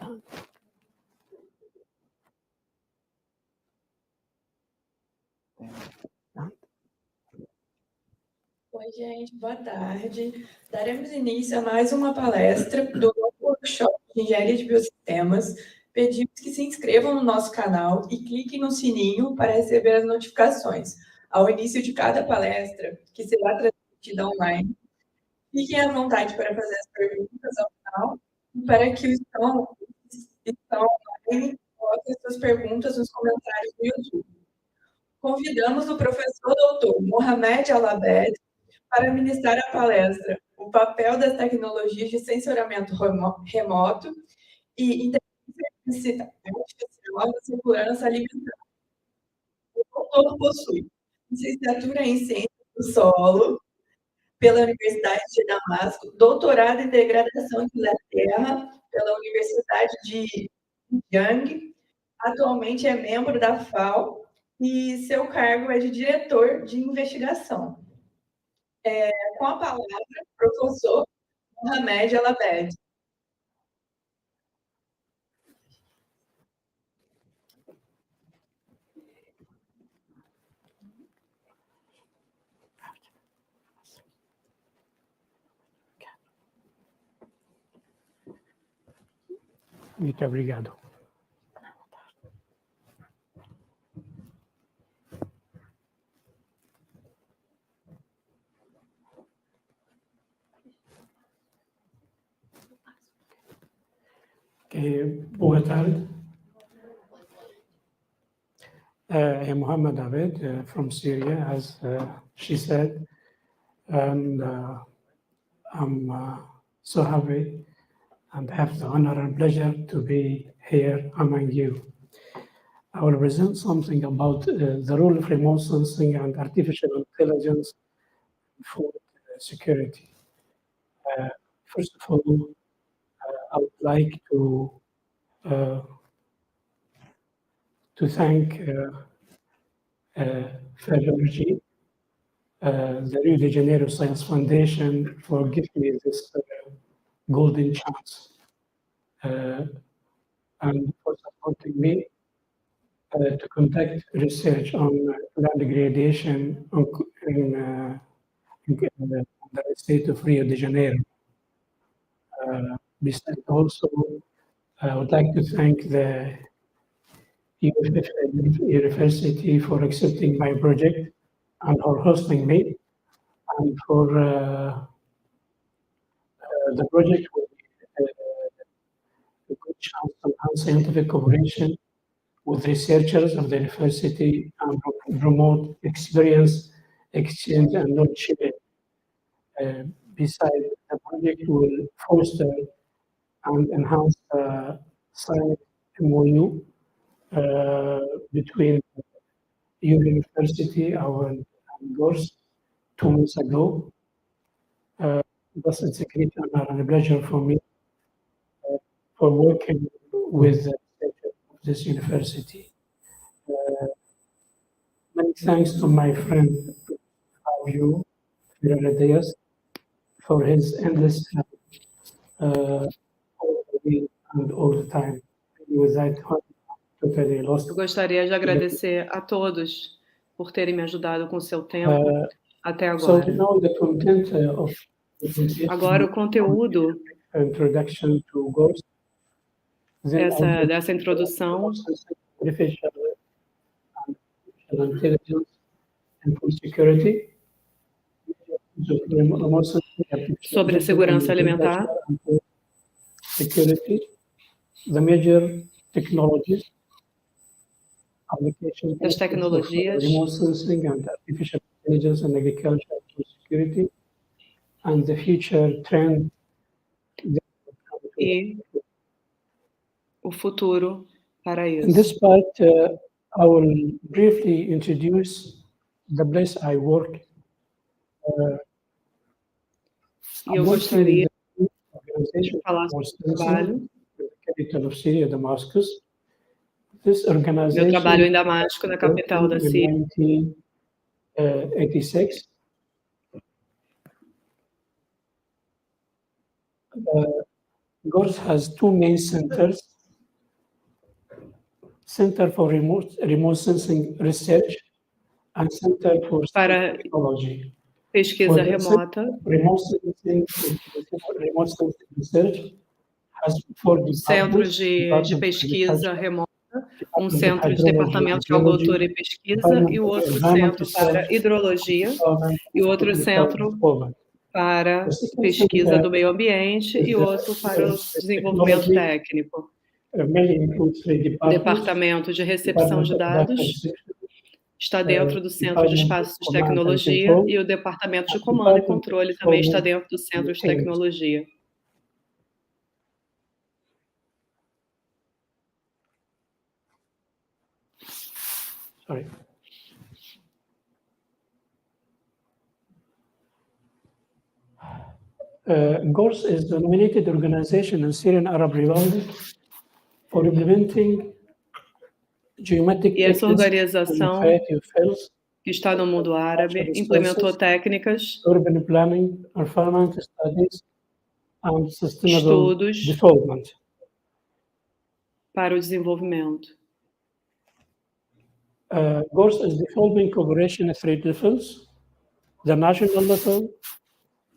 Oi, gente, boa tarde. Daremos início a mais uma palestra do novo workshop de Engenharia de Biosistemas. Pedimos que se inscrevam no nosso canal e cliquem no sininho para receber as notificações ao início de cada palestra, que será transmitida online. Fiquem à vontade para fazer as perguntas ao final e para que os que estão online coloquem suas perguntas nos comentários do YouTube. Convidamos o professor doutor Mohamed Abed para ministrar a palestra O papel das tecnologias de sensoramento remoto e inteligência artificial na segurança alimentar. O doutor possui licenciatura em Ciências do Solo pela Universidade de Damasco, doutorado em Degradação de Terra pela Universidade de Yang. Atualmente é membro da FAO e seu cargo é de diretor de investigação. Com a palavra, professor Mohamed Abed. Muito obrigado. Boa tarde. I'm Mohamed Abed from Syria, as she said, and I'm so happy and have the honor and pleasure to be here among you. I will present something about the role of remote sensing and artificial intelligence for security. First of all, I would like to thank FEDERG, the Rio de Janeiro Science Foundation, for giving me this golden chance and for supporting me to conduct research on land degradation in the state of Rio de Janeiro. Besides, also, I would like to thank the UFF University for accepting my project and for hosting me, and for the project will be a good chance to enhance scientific cooperation with researchers of the university and promote experience exchange and knowledge sharing. Besides, the project will foster and enhance science MOU between your university and GORS 2 months ago. Thus, it's a great honor and a pleasure for me for working with the researchers of this university. Many thanks to my friend Fabio Ferreira for his endless help all the way and all the time. With that, totally lost. Eu gostaria de agradecer a todos por terem me ajudado com seu tempo até agora. So now the content Agora o conteúdo introduction to GORS. Dessa introdução Artificial intelligence and food security. Sobre a segurança alimentar. Security, the major technologies, application das tecnologias, remote sensing and artificial intelligence and agriculture food security, and the future trend. E o futuro para isso. In this part, I will briefly introduce the place I work. Eu gostaria de falar sobre o trabalho. Capital of Syria, Damascus. This organization. Eu trabalho em Damasco, na capital da Síria. In 1986. GORS has two main centers: Center for Remote Sensing Research and Center for para Technology. pesquisa remota. Remote Sensing Research has four Centro departments: de pesquisa remota, um centro de Hydrology, departamento de agricultura e pesquisa, e o outro centro para hidrologia, e outro centro para pesquisa do meio ambiente e outro para o desenvolvimento técnico. Departamento de recepção de dados está dentro do Centro de Espaços de Tecnologia e o Departamento de Comando e Controle também está dentro do Centro de Tecnologia. Sorry. GORS is the nominated organization in Syrian Arab Republic for implementing geometric E essa organização fields, que está no mundo árabe implementou técnicas, urban planning, environment studies, and sustainable estudos development para o desenvolvimento. GORS is developing cooperation at three levels: the national level,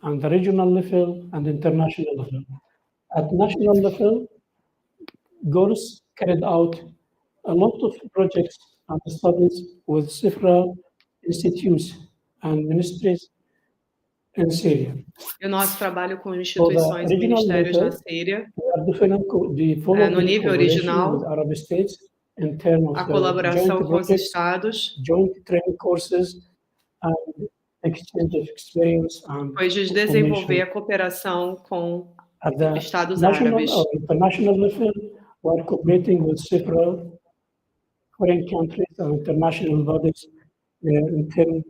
and the regional level, and international level. At national level, GORS carried out a lot of projects and studies with several institutes and ministries in Syria. E o nosso trabalho com instituições e ministérios na Síria, no nível original, a colaboração com os estados, foi de desenvolver a cooperação com estados árabes. International level, we are cooperating with several foreign countries and international bodies in terms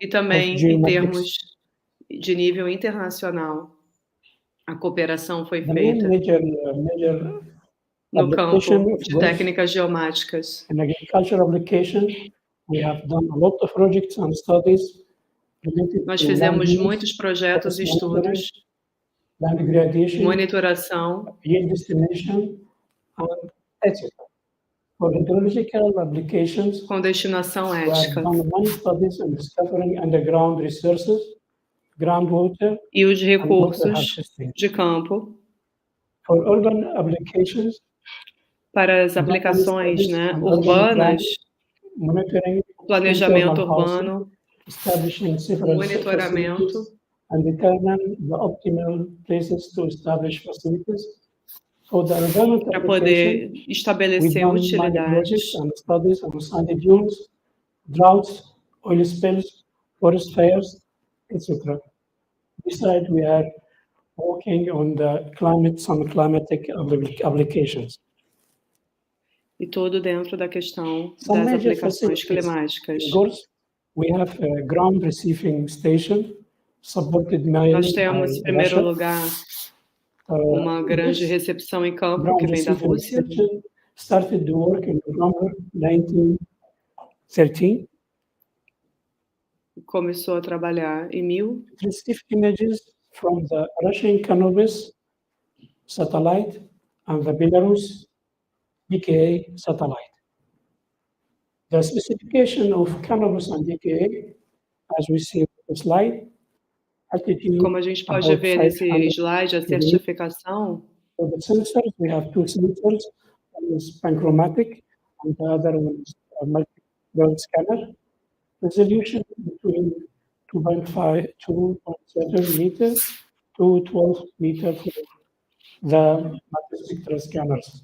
e também em termos de nível internacional. A cooperação foi feita no campo de técnicas geomáticas. In agricultural application, we have done a lot of projects and studies. Nós fizemos muitos projetos e estudos, monitoração, yield estimation, and etc. For hydrological applications, com destinação we have ética. done many studies on discovering underground resources, groundwater, E os and water recursos harvesting. de campo For urban applications, para as aplicações, urbanas, monitoring, planejamento urbano, establishing several monitoramento, facilities, and determine the optimal places to establish facilities. For the environment para application, poder we've estabelecer done many utilidades. projects and studies on sandy dunes, droughts, oil spills, forest fires, etc. Besides, we are working on the climatic applications. E tudo dentro da questão Some das major aplicações facilities. climáticas. In GORS, we have a ground receiving station supported mainly Nós temos, em primeiro by lugar, uma grande this recepção em campo ground que vem da receiving Rússia. station started to work in November 1913. Começou a trabalhar em It received images from the Russian Canopus satellite and the Belarus DKA satellite. The specification of Canopus and DKA, as we see on the slide, altitude Como a gente pode about ver nesse 500 slide, a degrees. certificação, For the sensors, we have two sensors. One is panchromatic, and the other one is a multi-well scanner. Resolution between 2.5, 2.7 meters to 12 meters for the multi-spectral scanners.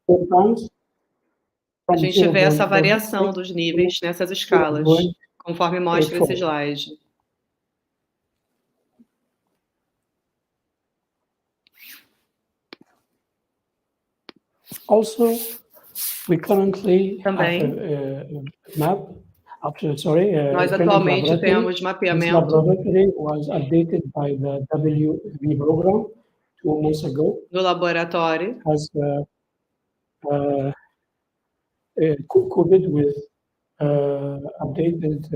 4 times a from gente vê essa 0.4 variação dos níveis nessas escalas, conforme mostra esse slide. Also, we currently Também. have a map. Nós atualmente temos This mapeamento. laboratory was updated by the WV program 2 months ago. No laboratório, Has coded with updated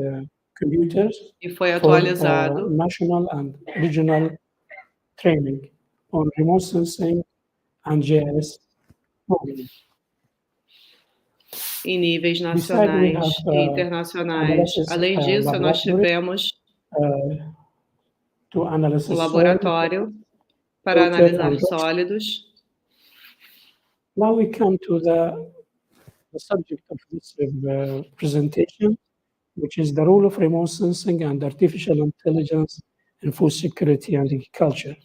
computers e foi for atualizado national and regional training. on remote sensing and GIS modeling. Em níveis nacionais e internacionais. Além disso, nós tivemos um laboratório para analisar sólidos. Now we come to the subject of this presentation, which is the role of remote sensing and artificial intelligence in food security and agriculture.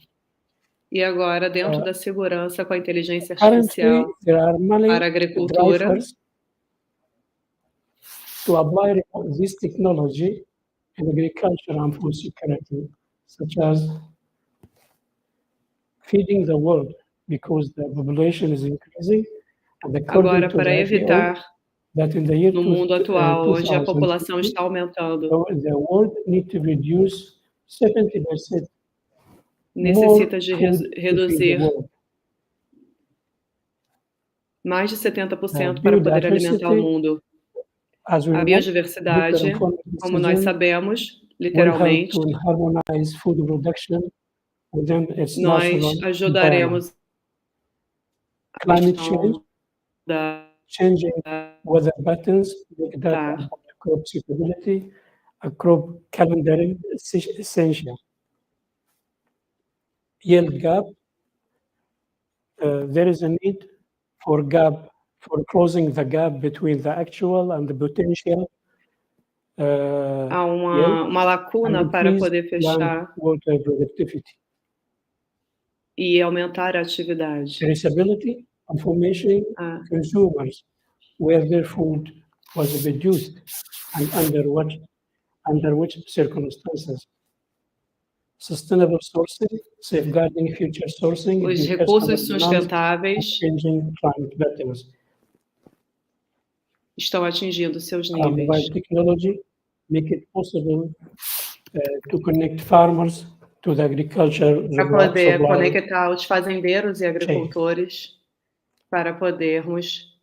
E agora, dentro da segurança com a inteligência artificial para a agricultura, to apply this technology in agriculture and food security, such as feeding the world, because the population is increasing. Agora, para evitar, no mundo atual, onde a população está aumentando, the world need to reduce 70% necessita de reduzir mais de 70% para poder alimentar o mundo. A biodiversidade, como nós sabemos, literalmente, nós ajudaremos climate change, changing weather patterns, big data, crop suitability, a crop calendaring essential. Yield gap, there is a need for closing the gap between the actual and the potential. Há uma lacuna para poder fechar e aumentar a atividade. Traceability, information, consumers, where their food was produced and under which circumstances. Sustainable sourcing, safeguarding future sourcing. Os recursos sustentáveis estão atingindo seus níveis. Mobile technology make it possible to connect farmers to the agriculture. Para poder conectar os fazendeiros e agricultores para podermos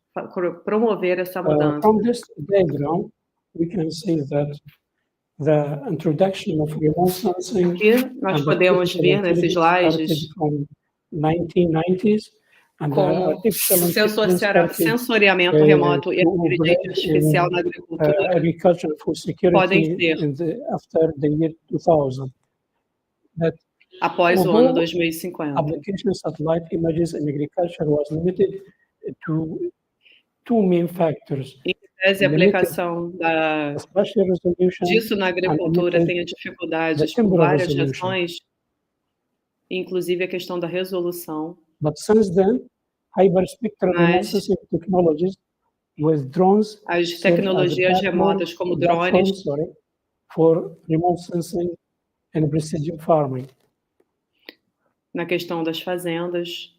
promover essa mudança. From this diagram, we can see that the introduction of remote sensing. Aqui nós podemos ver nesses slides from 1990s, como sensoriamento remoto e a inteligência artificial na agricultura podem ser after the year 2000. Após o ano 2050. Application satellite images in agriculture was limited to two main factors. A aplicação disso na agricultura tem dificuldades por várias razões, inclusive a questão da resolução. But since then, hyperspectral remote technologies with drones, as tecnologias remotas como drones, for remote sensing and precision farming. Na questão das fazendas.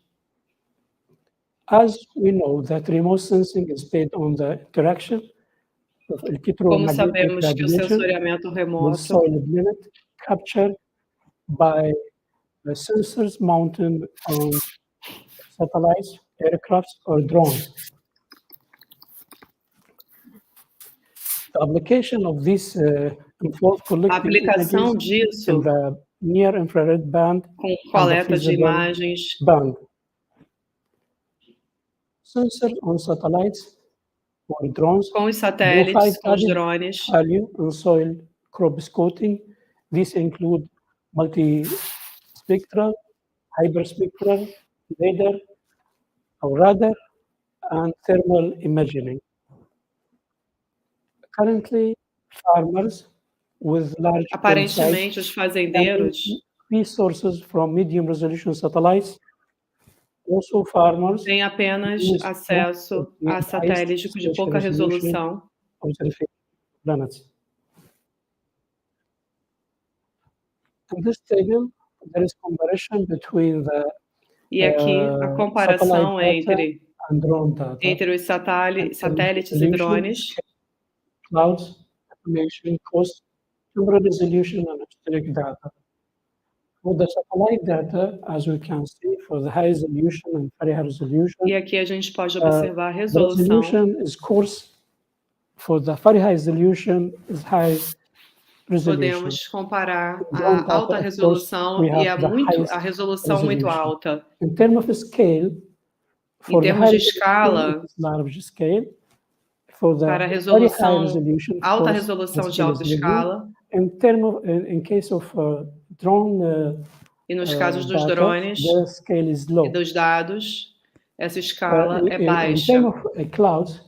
As we know that remote sensing is based on the interaction of como sabemos que o sensoriamento remoto soil limit captured by the sensors mounted on satellites, aircrafts or drones. The application of this involves collecting images in the near infrared band com coleta de imagens band. Sensors on satellites or drones, com os satélites, com os drones, value on soil crop scouting. These include multispectral, hyperspectral, radar, and thermal imaging. Currently, farmers with large aparentemente os fazendeiros resources from medium resolution satellites. Also, farmers têm apenas acesso a satélites de pouca resolução. In this table, there is comparison between the e aqui a comparação entre os satélites e drones, clouds, information, cost, temporal resolution, and historic data. For the satellite data, as we can see, for the high resolution and very high resolution. E aqui a gente pode observar a resolução. The resolution is coarse. For the very high resolution is high resolution. Podemos comparar Drone a data, alta of resolução course, we e have the highest a resolução muito resolution. alta. In terms of scale, for Em the termos high de resolution, escala, it's large scale. For the para a very high resolução, resolution, of alta course, resolução the de scale alta is bigger. escala, In case of drone e nos casos dos data, drones the scale is e low. dos dados, essa escala é In baixa. terms of clouds,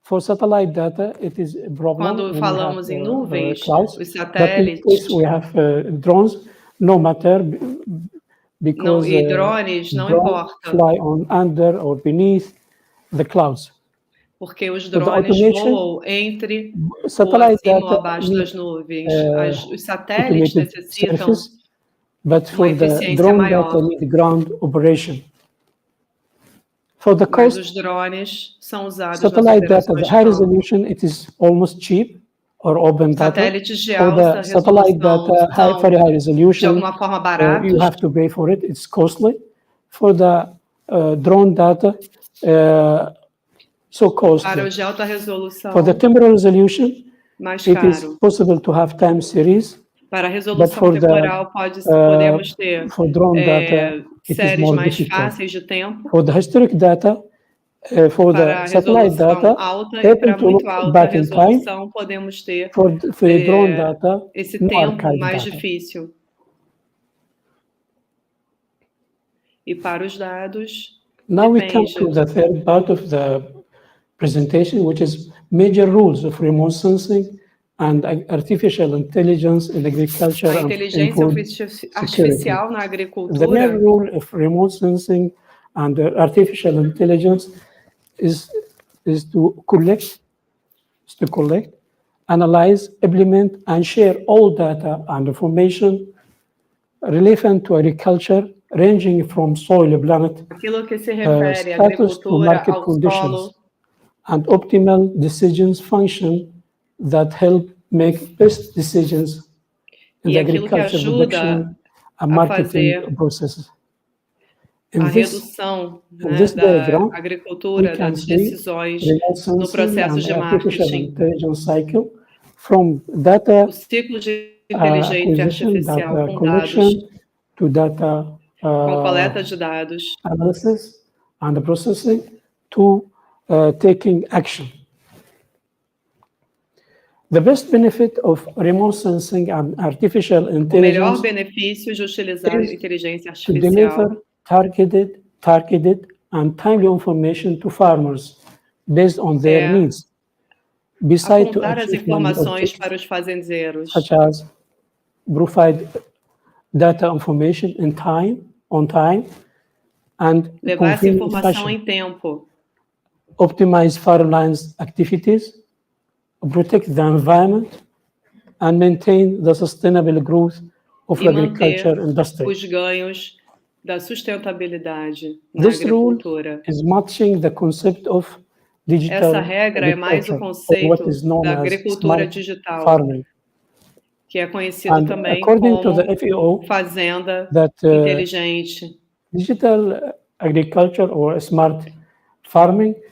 for satellite data, it is a problem. Quando falamos em nuvens, clouds, os but in satélites, case we have drones, no matter, because e drones não drones importa, fly on under or beneath the clouds. porque os For the drones automation, voam entre ou satellite acima ou data abaixo das nuvens. Os satélites automated necessitam surface, but for uma the eficiência drone data maior, need ground operation. For the mas coast, os drones são usados nas satellite data, operações the de high campo. resolution, it is almost cheap or open data. Satélites de For alta the satellite resolução data, são, very high de resolution, alguma forma, baratos. you have to pay for it, it's costly. For the drone data, so costly. Para os de alta resolução, For the temporal resolution, mais it is caro. possible to have time series. Para a resolução temporal, podemos ter for drone data, séries mais fáceis de tempo. For the historic data, for Para the a satellite data, alta e para muito alta resolução, podemos ter for drone data, esse no tempo archive mais data. difícil. E para os dados, Now we come depende. to the third part of the presentation, which is major rules of remote sensing and artificial intelligence in agriculture A and inteligência food artificial na The main agricultura, rule of remote sensing and artificial intelligence is to collect, analyze, implement, and share all data and information relevant to agriculture, ranging from soil, planet, aquilo que se refere à status to agricultura, market ao conditions, solo, and optimal decisions function that help make best decisions in the aquilo que agriculture ajuda production and a marketing fazer processes. a redução, né, this da diagram, agricultura, we can das see decisões remote no sensing processo and de artificial marketing. intelligence cycle from data O ciclo de inteligência acquisition, artificial data com collection, dados, to data com coleta de dados, analysis and processing, to taking action. The best benefit of remote sensing and artificial o melhor intelligence benefício de utilizar is inteligência to artificial deliver targeted and timely information to farmers based on their needs. Besides to apontar as achieve many informações objectives, para os fazendeiros, such as provide data information on time, and levar essa convenient informação fashion, em tempo, optimize farmlands activities, protect the environment, and maintain the sustainable growth of e agriculture manter industry. os ganhos da sustentabilidade na This rule agricultura. is matching the concept of digital Essa regra é mais o agriculture, or what conceito is known da as agricultura smart digital, farming. que é conhecido And também according to como the FAO, fazenda that inteligente. digital agriculture or smart farming is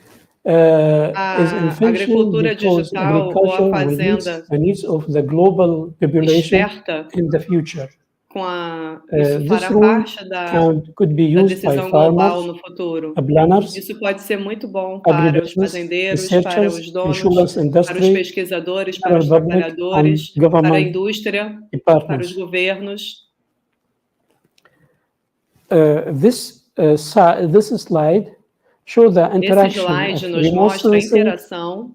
A essential agricultura because digital ou a agriculture will meet fazenda the needs of the global population esperta, in the future. isso This fará rule parte da could be used by decisão global farmers, no futuro. planners, Isso pode ser muito bom para os agribusiness, fazendeiros, para researchers, os donos, insurance para os industry, pesquisadores, para os public, trabalhadores, and government para a indústria, para os departments. governos. This slide shows the Esse interaction slide of nos remote mostra a sensing interação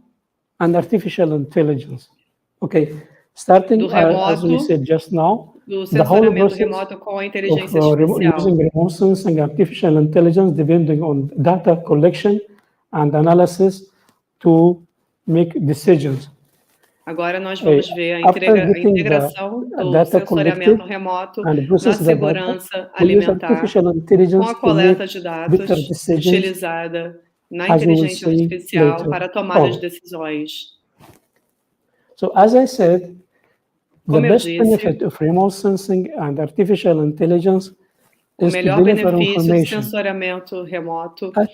and artificial intelligence. Okay, starting do remoto, as we said just now, do the whole sensoriamento process remoto com a inteligência of artificial. using remote sensing and artificial intelligence depending on data collection and analysis to make decisions. Agora nós vamos ver a integração do sensoriamento remoto na segurança alimentar com a coleta de dados utilizada na inteligência artificial para a tomada de decisões. So, as I said, the Como eu best disse, benefit of remote sensing and artificial intelligence o is to melhor deliver benefício do information sensoriamento remoto at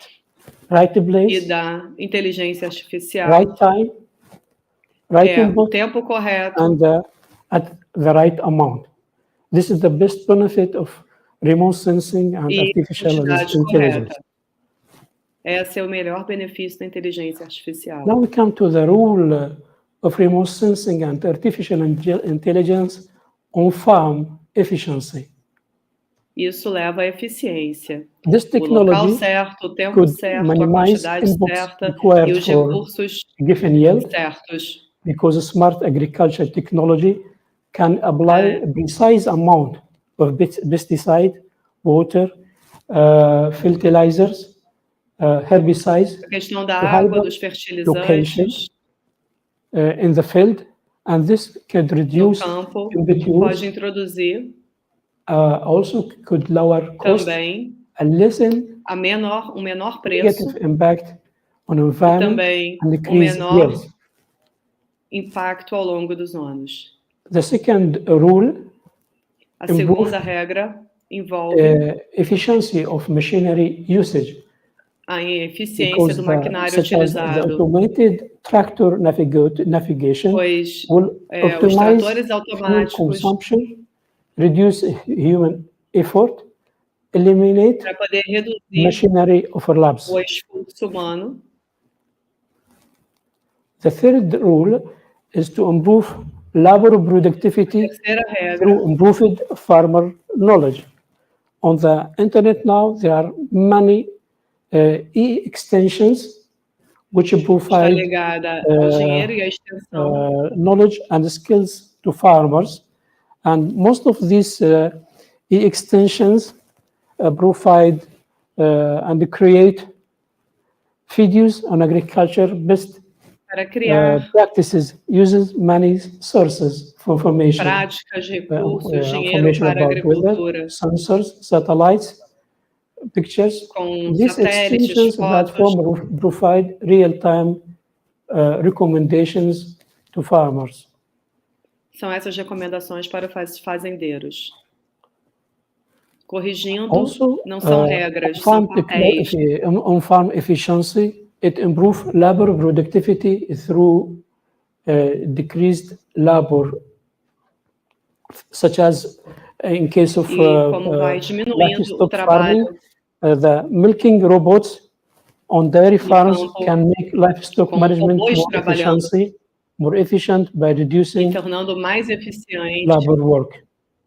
right e place, da inteligência artificial right time, right o input tempo correto and at the right amount. This is the best benefit of remote sensing and e a artificial quantidade intelligence. correta. Esse é o melhor benefício da inteligência artificial. Now we come to the role of remote sensing and artificial intelligence on farm efficiency. Isso leva à eficiência. This O local technology certo, o tempo could certo, a minimize quantidade inputs certa e required os for recursos given yield, certos. because smart agriculture technology can apply a precise amount of pesticide, water, fertilizers, herbicides A questão da to água, high dos location fertilizantes in the field, and this could no reduce campo input pode use, introduzir also could lower cost também and lessen um menor preço negative impact on e environment também and decrease menor yields. impacto ao longo dos anos. The second rule, A segunda regra envolve efficiency of machinery usage, a eficiência because do maquinário such as the utilizado, automated tractor navigation pois will os optimize tratores fuel automáticos, consumption, reduce human effort, eliminate para poder reduzir machinery overlaps. o esforço humano. The third rule is to improve labor productivity Terceira regra, through improved farmer knowledge. On the internet now, there are many e-extensions which está provide ligada ao dinheiro e à extensão. knowledge and skills to farmers. And most of these e-extensions provide and create videos on agriculture best Para criar practices, uses many sources for information. práticas, recursos, dinheiro Information para a about weather, agricultura, sensors, satellites, pictures. com These satélites, extensions fotos. platform provide real-time recommendations to farmers. São essas recomendações para os fazendeiros. Corrigindo, Also, não são regras, são papéis. on farm efficiency, it improves labor productivity through decreased labor, such as in case of E como vai diminuindo o trabalho farming, the milking robots on dairy farms campo, can make livestock com management robôs trabalhando, more efficient by e reducing tornando mais eficiente labor work.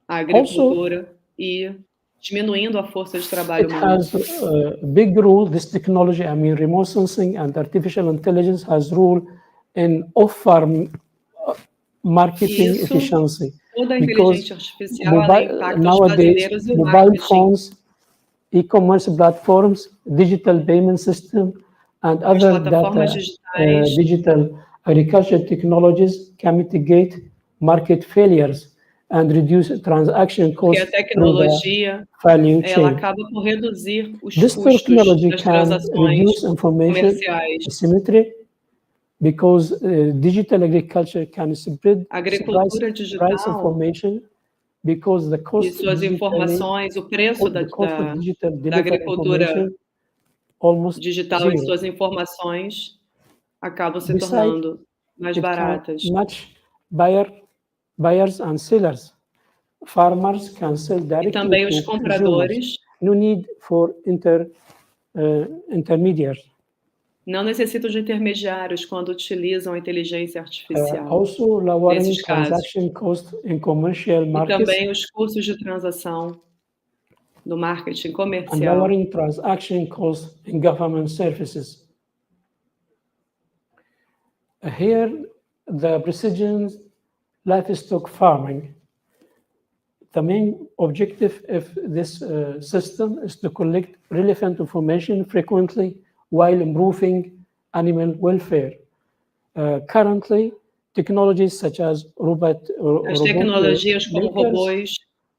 a agricultura e diminuindo a força de trabalho It humana. has a big role, this technology, I mean, remote sensing and artificial intelligence has role in off-farm marketing Isso, efficiency. toda a Because inteligência artificial ela impacta os nowadays, fazendeiros e o mobile marketing. phones, e-commerce platforms, digital payment system, and As other plataformas digitais, digital agriculture technologies can mitigate market failures and reduce transaction porque costs a tecnologia value ela chain. acaba por reduzir os This custos technology das can transações reduce information comerciais. asymmetry because digital agriculture can spread A agricultura price digital information because the e cost suas informações, o preço da agricultura almost digital zero. e suas informações acabam se Besides, tornando mais baratas. Match buyers and sellers. Farmers can sell E directly também to os compradores no need for intermediaries. não necessitam de intermediários quando utilizam a inteligência artificial. Also lowering nesses casos. transaction cost in commercial E markets também os custos de transação no marketing and comercial. lowering transaction costs in government services. Here, the precision livestock farming. The main objective of this system is to collect relevant information frequently while improving animal welfare. Currently, technologies such as As tecnologias como robôs,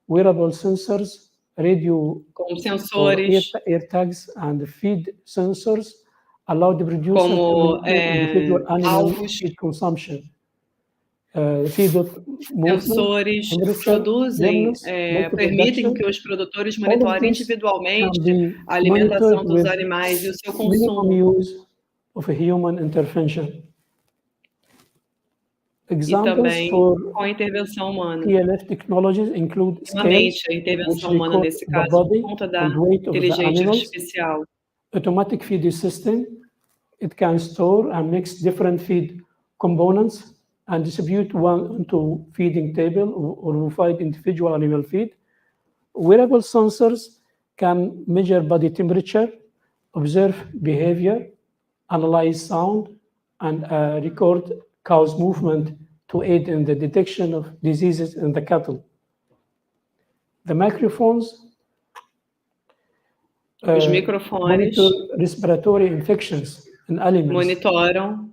wearable sensors, radio com sensores, air tags, and feed sensors allow the producer como to individual animal alvos, feed consumption. sensores produzem, permitem que os produtores monitorem individualmente a alimentação dos animais e o seu consumo. Use of a human intervention. Examples também for com a intervenção humana. PLF technologies include scales, A intervenção which humana, record nesse the caso, body por conta da and weight of the inteligência animals. artificial. Automatic feeding system, it can store and mix different feed components and distribute one into feeding table or provide individual animal feed. Wearable sensors can measure body temperature, observe behavior, analyze sound, and record cow's movement to aid in the detection of diseases in the cattle. The microphones Os microfones monitor respiratory infections in animals. monitoram,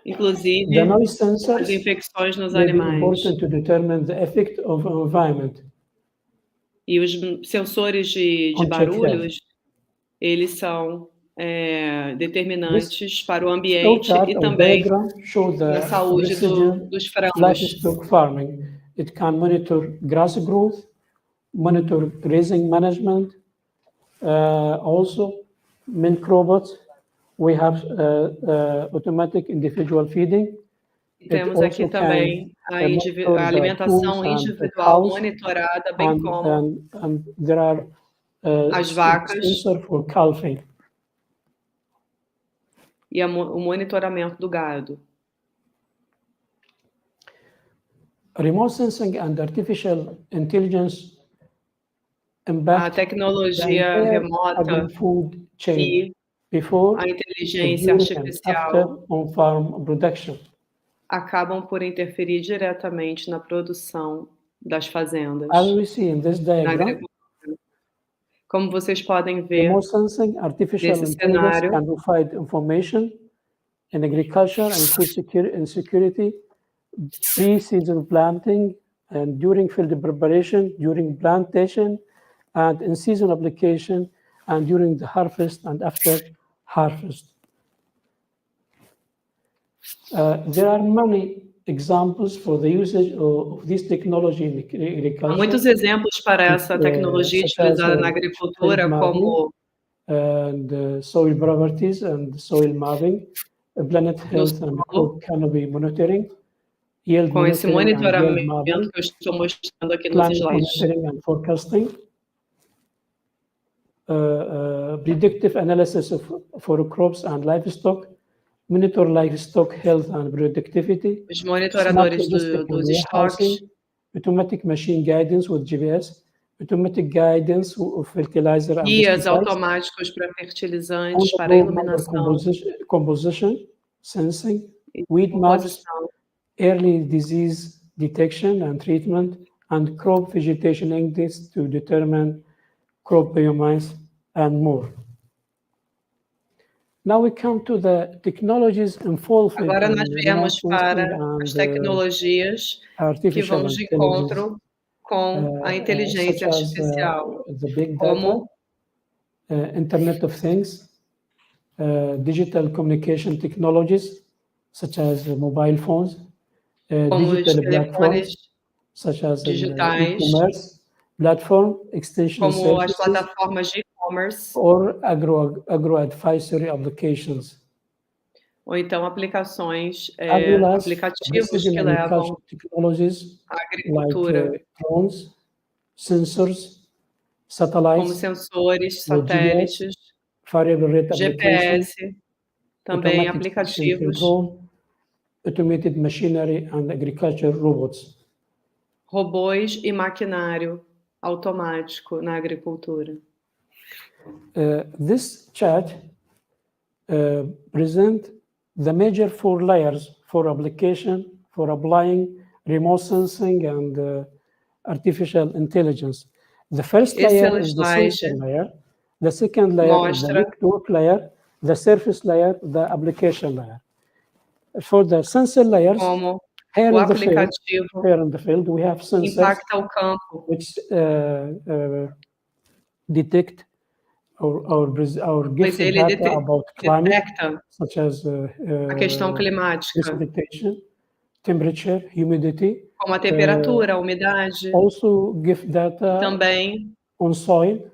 inclusive, The noise as sensors infecções nos may be animais. important to determine the effect of environment. E os sensores de On check barulhos, eles são determinantes para o ambiente Flowchart e or também diagram show the na saúde dos frangos. livestock farming. It can monitor grass growth, monitor grazing management, also milk robots. We have automatic individual feeding. Temos aqui também a alimentação individual monitorada, bem como and there are as vacas sensor for calving. E o monitoramento do gado. Remote sensing and artificial intelligence A tecnologia remota food chain e before, a inteligência artificial on farm production. Acabam por interferir diretamente na produção das fazendas. As we see in this diagram, como vocês podem ver, remote sensing, artificial nesse intelligence cenário, can provide information in agriculture and food security, pre-season planting and during field preparation, during plantation, and in season application, and during the harvest and after harvest. There are many examples for the usage of this technology in agriculture. Há muitos exemplos para essa tecnologia utilizada na agricultura, como and soil properties and soil mapping, planet health and crop canopy monitoring, yield com esse monitoring monitoramento que eu estou mostrando aqui nos slides. Monitoring and forecasting, predictive analysis for crops and livestock, monitor livestock health and productivity, os monitoradores dos estoques, automatic machine guidance with GPS, automatic guidance of fertilizer and guias automáticos para fertilizantes, para iluminação, composition, sensing, weed maps, early disease detection and treatment, and crop vegetation index to determine crop biomass and more. Now we come to the technologies involved. Agora nós viemos para as tecnologias que vão de encontro com a inteligência artificial, the big como Internet of Things, digital communication technologies, such as mobile phones, digital platforms, such as digitais, e-commerce platform, extension como services, as plataformas de e-commerce, or agro-advisory applications. Ou então aplicações, aplicativos que levam technologies à agricultura, like drones, sensors, satellites, como sensores, satélites, variable rate GPS, também aplicativos, automated machinery and agriculture robots. Robôs e maquinário automático na agricultura. This chart presents the major 4 layers for application, for applying remote sensing and artificial intelligence. The first layer is the sensor layer, the second layer is the network layer, the surface layer, the application layer. For the sensor layers, here in the field, we have sensors impacta o campo, which detect or give data about climate, such as a questão climática, precipitation, temperature, humidity, como a temperatura, a umidade, also give data também on soil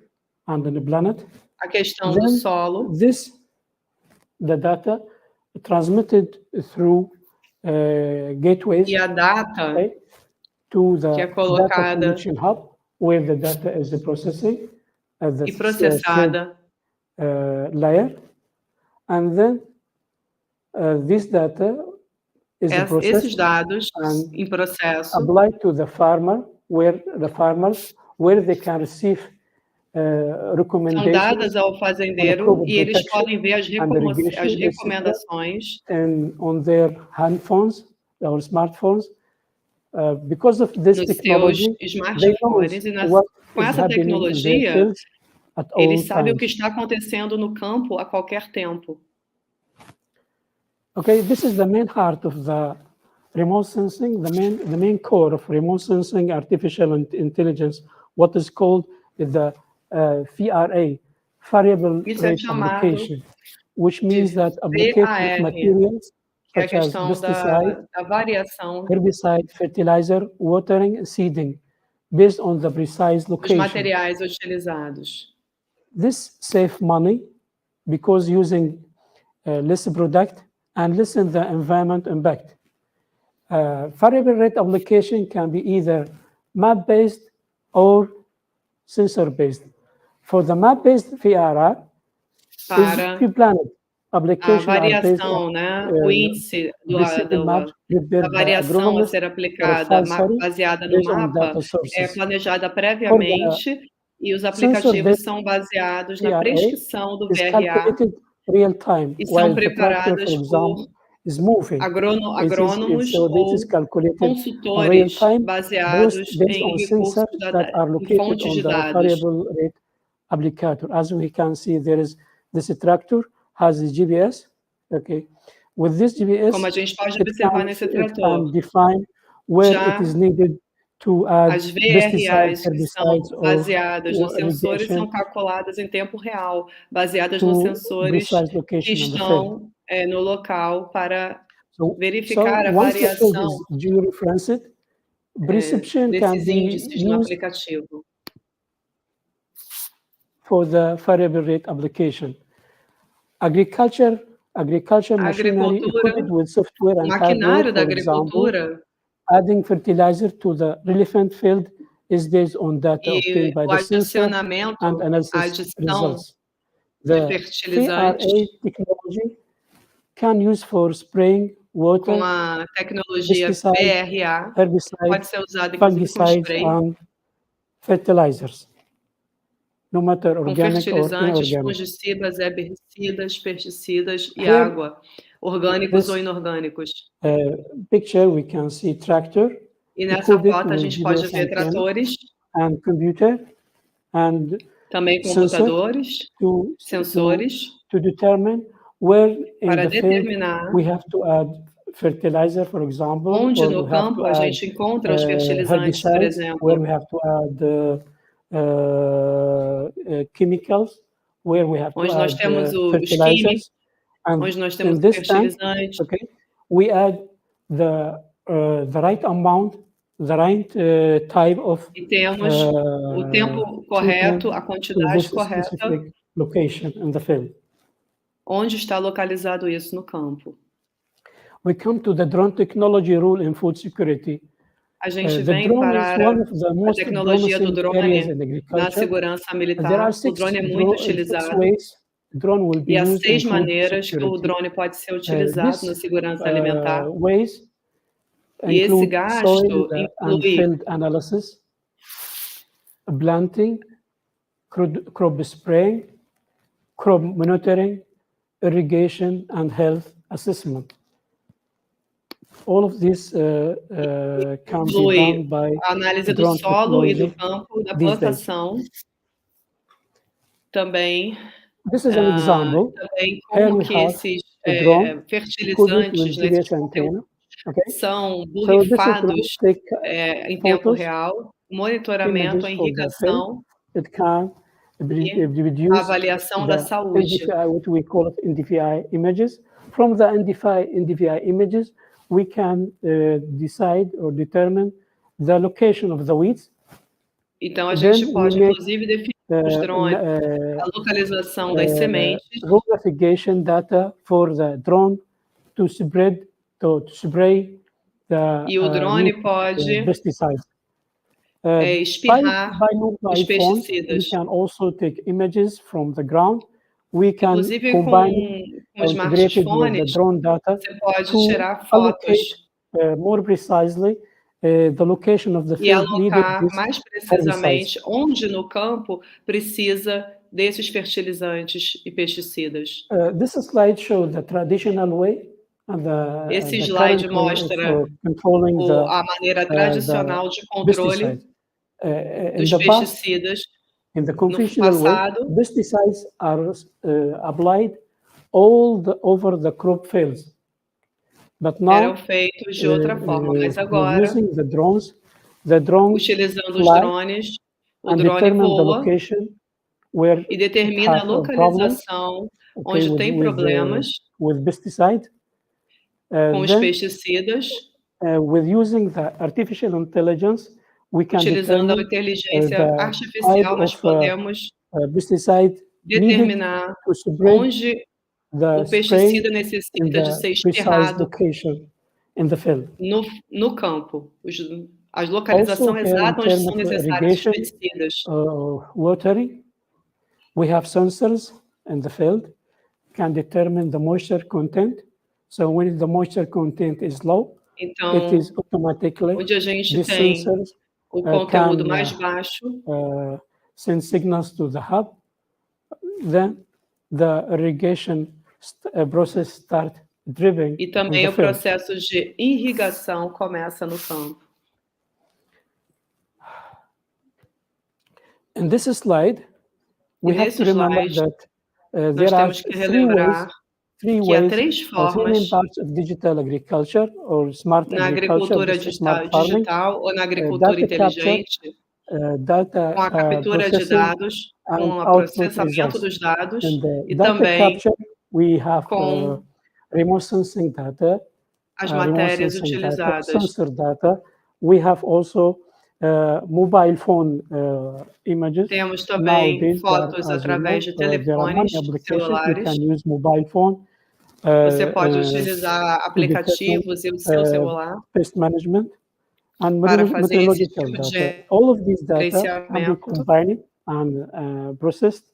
and on the planet. A questão do solo. The data transmitted through gateways, E a data okay, to the que é data colocada connection hub, where the data is processing at the e processada. layer, and then this data is Esses processed dados and em processo applied to the farmer, where they can receive são recommendations dadas ao on fazendeiro crop e eles protection podem ver as and irrigation, etc., recomendações and on their handphones or smartphones. Because of this nos technology, seus they know smartphones e what com is essa happening in their tecnologia, fields at all eles sabem o que times. está acontecendo no campo a qualquer tempo. Okay, this is the main heart of the remote sensing, the main core of remote sensing artificial intelligence, what is called the VRA, variable Isso é rate chamado application, which means de that applicate VAR, materials que é a such as questão pesticide, da variação herbicide, fertilizer, watering, and seeding, based on the precise dos location. materiais utilizados. This saves money because using less product and lessen the environment impact. Variable rate application can be either map-based or sensor-based. For the map-based VRR, Para pre-planned application a variação, né? O índice da variação a ser aplicada baseada no mapa é planejada previamente e os aplicativos são baseados na prescrição do VRA e são preparados por agrônomos ou consultores baseados em recursos em fontes de dados. Applicator. As we can see, there is this tractor has a GPS. Okay, with this GPS, como a gente pode observar nesse trator, define where it is needed to add as VRAs que são baseadas nos sensores são calculadas em tempo real, baseadas nos sensores que estão no local para verificar a variação desses índices no aplicativo. For the variable rate application. Agriculture machinery equipped with software and hardware, for example, adding fertilizer to the relevant field is based on data obtained by the sensor and analysis results. The VRA technology can use for spraying water, com a tecnologia VRA, pode ser usada fungicides and fertilizers. No matter organic com fertilizantes, or fungicidas, herbicidas, pesticidas e água, orgânicos ou inorgânicos. Picture we can see tractor. E nessa foto a gente pode ver tratores, and computer and também computadores, sensores, to determine where in para the field determinar we have to add fertilizer, for example, onde no campo a gente encontra os fertilizantes, por exemplo, where we have to add chemicals, where we have onde to nós add temos os químicos, onde nós temos os fertilizantes. Okay, we add the right amount, the right type of e temos o tempo correto, a quantidade correta, location in the field. Onde está localizado isso no campo? We come to the drone technology role in food security. A gente vem para a tecnologia do drone na segurança militar. O drone é muito utilizado e há 6 maneiras que o drone pode ser utilizado na segurança alimentar. E esse gasto inclui analysis, planting, crop spraying, crop monitoring, irrigation and health assessment. All of this can be done by a análise do solo e do campo, da plantação. Também, this is an example. Também como que esses fertilizantes nesses conteúdos são borrifados em tempo real, monitoramento, a irrigação e a avaliação da saúde. What we call NDVI images. From the NDVI images, we can decide or determine the location of the weeds. Então a gente pode inclusive definir os drones, a localização das sementes. Row navigation data for the drone to spread to spray the E o drone pode pesticides. espirrar by mobile os phones, we pesticidas. can also take images from the ground. We can Inclusive combine com os integrated with the smartphones, drone data você pode to tirar allocate fotos more precisely the location of the e field needed alocar this mais herbicides. precisamente onde no campo precisa desses fertilizantes e pesticidas. This slide shows the traditional way and Esse the slide current way mostra of controlling a maneira tradicional de controle pesticides. dos pesticidas. In the No conventional way, passado, pesticides are applied over the crop fields. But now, eram feitos de outra forma, mas agora, using the drones utilizando os fly drones, o and drone determine the voa location where e it determina a has problems, localização onde tem with problemas pesticide. com os pesticidas. With using the artificial intelligence, we can Utilizando a determine inteligência the artificial, type nós of podemos pesticide determinar needed to spray onde the o pesticida spray in necessita de the ser precise espirrado location in the field. no campo. A Also, localização here in exata onde terms são of necessários os irrigation, pesticidas. watering, we have sensors in the field can determine the moisture content. So when the moisture content is low, Então, it is automatically onde a gente these tem sensors o conteúdo can mais baixo, send signals to the hub. Then the irrigation process start dripping. e também o processo de irrigação começa no campo. In this slide, we have to remember that there are three ways, que há três formas parts of digital agriculture or smart na agriculture, agricultura digital ou na agricultura inteligente, data com a captura de dados, com o processamento dos dados e também com remote sensing data, as matérias utilizadas. Sensor data. We have also mobile phone images. Temos também fotos através de telefones celulares. You can use mobile phone. Você pode utilizar aplicativos e o seu celular pest management and para fazer esse meteorological tipo de data. All of these data can be gerenciamento. combined and processed.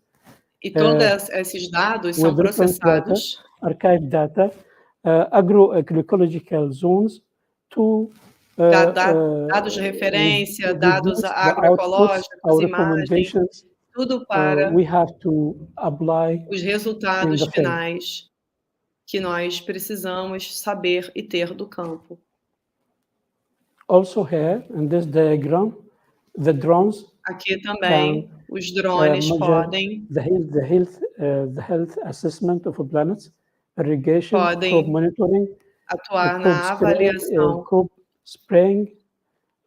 E todos esses dados são processados. Archive data, agroecological zones to dados de referência, dados agroecológicos, imagens, tudo para os resultados finais que nós precisamos saber e ter do campo. Also here, in this diagram, the drones aqui também os drones podem the health assessment of planets, irrigation, podem crop monitoring, atuar na avaliação crop spraying,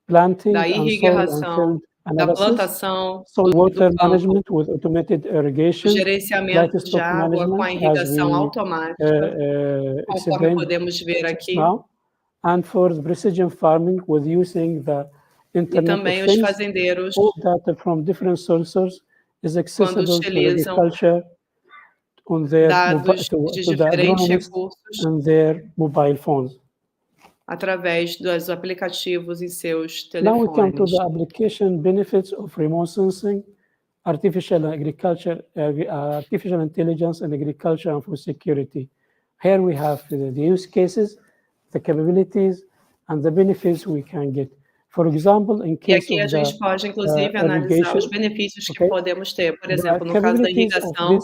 planting, da irrigação, da plantação, water management with automated irrigation, gerenciamento de água com a irrigação automática, conforme podemos ver aqui. Now, and for the precision farming with using the Internet e também os fazendeiros, data from different sources is accessible quando utilizam on their dados de diferentes recursos and their mobile phones. Através dos aplicativos em seus telefones. Now we come to the application benefits of remote sensing, artificial agriculture, artificial intelligence in agriculture and food security. Here we have the use cases, the capabilities, and the benefits we can get. For example, in case e aqui a gente pode, inclusive, analisar os benefícios que podemos ter. Por exemplo, no caso da irrigação,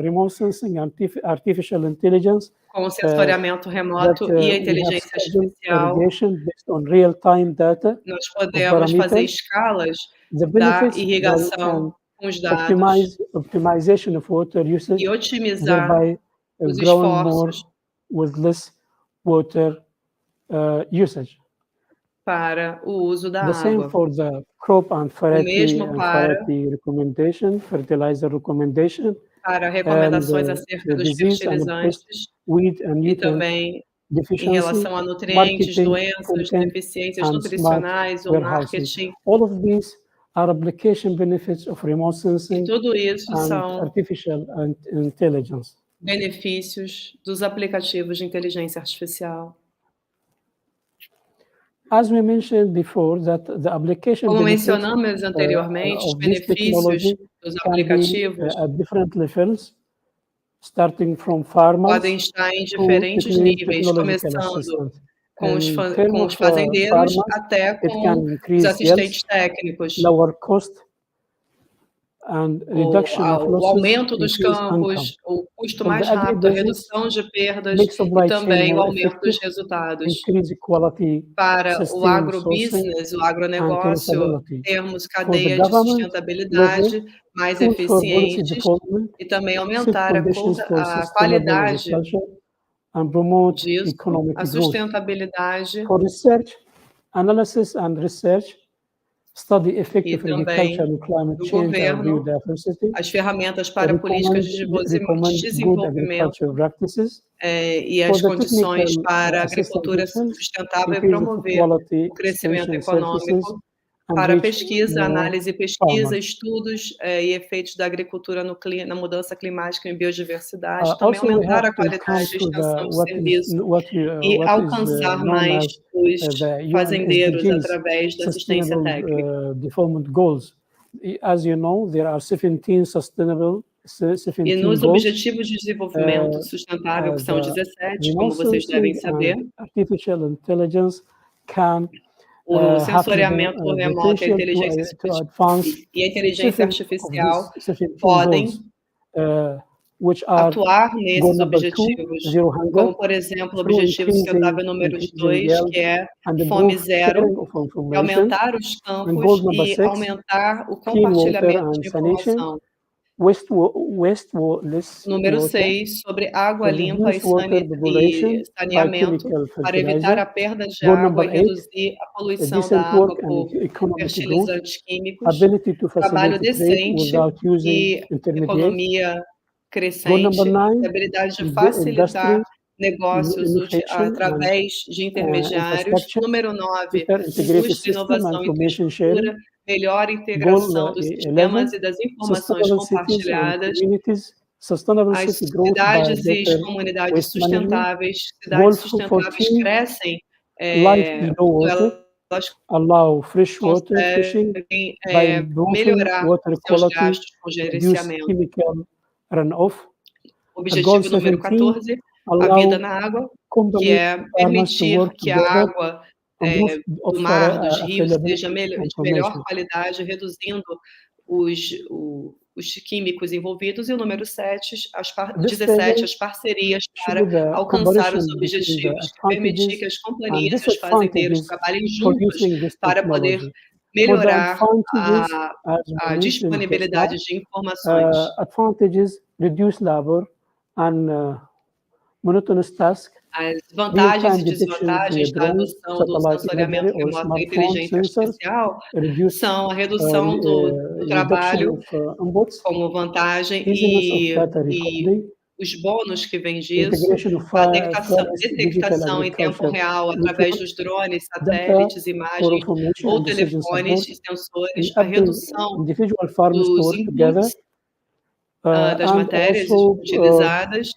remote sensing, artificial intelligence, com o sensoriamento remoto e a inteligência artificial, based on real-time data, nós podemos fazer escalas da irrigação com os dados optimization of water usage, e otimizar os esforços with less water usage. Para o uso da água. The same for the crop and variety recommendation, fertilizer recommendation. Para recomendações acerca dos fertilizantes e também em relação a nutrientes, doenças, deficiências nutricionais ou marketing. All of these are application benefits of remote sensing e tudo isso são artificial intelligence. benefícios dos aplicativos de inteligência artificial. As we mentioned before, that the application Como benefits mencionamos anteriormente, os of this benefícios technology dos can be aplicativos at different levels, starting from farmers podem estar em to diferentes níveis, technological começando assistance. com os In terms com os of fazendeiros farmers, até it com can os increase assistentes yields, técnicos. lower cost, and reduction of O losses, aumento dos increase income. campos, o custo From mais the rápido, a agribusiness, redução de perdas make supply e chain também o more aumento dos effective, resultados. increase quality, Para o sustainable sourcing, agrobusiness, o and agronegócio, traceability. termos For the cadeia de government sustentabilidade level, mais tools for policy eficientes development, e também set aumentar conditions for a sustainable qualidade agriculture, and promote disso, economic a growth. sustentabilidade For research, analysis and research, study e effective agriculture também and climate do change and governo, biodiversity, as ferramentas para políticas de recommend good desenvolvimento agricultural practices, e for as the condições technical para a assistance agricultura missions, sustentável e increase of promover quality o crescimento extension services, econômico and para reach pesquisa, more análise e pesquisa, farmers. estudos e efeitos da agricultura na mudança climática e biodiversidade, também Also, we aumentar have a to come qualidade e to extensão de serviço e what is alcançar known mais as os the UN fazendeiros SDGs, através da assistência Sustainable técnica. Development Goals. As you know, there are 17 E nos goals. Objetivos de Desenvolvimento Sustentável, que são 17, como vocês devem saber, artificial intelligence can o sensoriamento remoto, a inteligência e a inteligência artificial podem atuar nesses objetivos, como, por exemplo, o objetivo sustentável número 2, que é fome zero, aumentar os campos e aumentar o compartilhamento de informação. Número 6, sobre água limpa e saneamento, para evitar a perda de água e reduzir a poluição da água por fertilizantes químicos, trabalho decente e economia crescente, a habilidade de facilitar negócios através de intermediários. Número 9, indústria, inovação e infraestrutura, melhor integração dos sistemas e das informações compartilhadas, as cidades e as comunidades sustentáveis. Cidades sustentáveis crescem allow freshwater fishing by melhorar seus gastos com gerenciamento. Runoff. Objetivo número 14, a vida na água, que é permitir que a água do mar, dos rios, seja de melhor qualidade, reduzindo os químicos envolvidos. E o número 17, as parcerias para alcançar os objetivos, que permitir que as companhias e os fazendeiros trabalhem juntos para poder melhorar a disponibilidade de informações. Advantages, reduce labor and monotonous tasks. As vantagens e desvantagens da adoção do sensoriamento remoto da inteligência artificial são a redução do trabalho como vantagem e os bônus que vêm disso, a detectação em tempo real através dos drones, satélites, imagens ou telefones e sensores, a redução dos inputs das matérias utilizadas,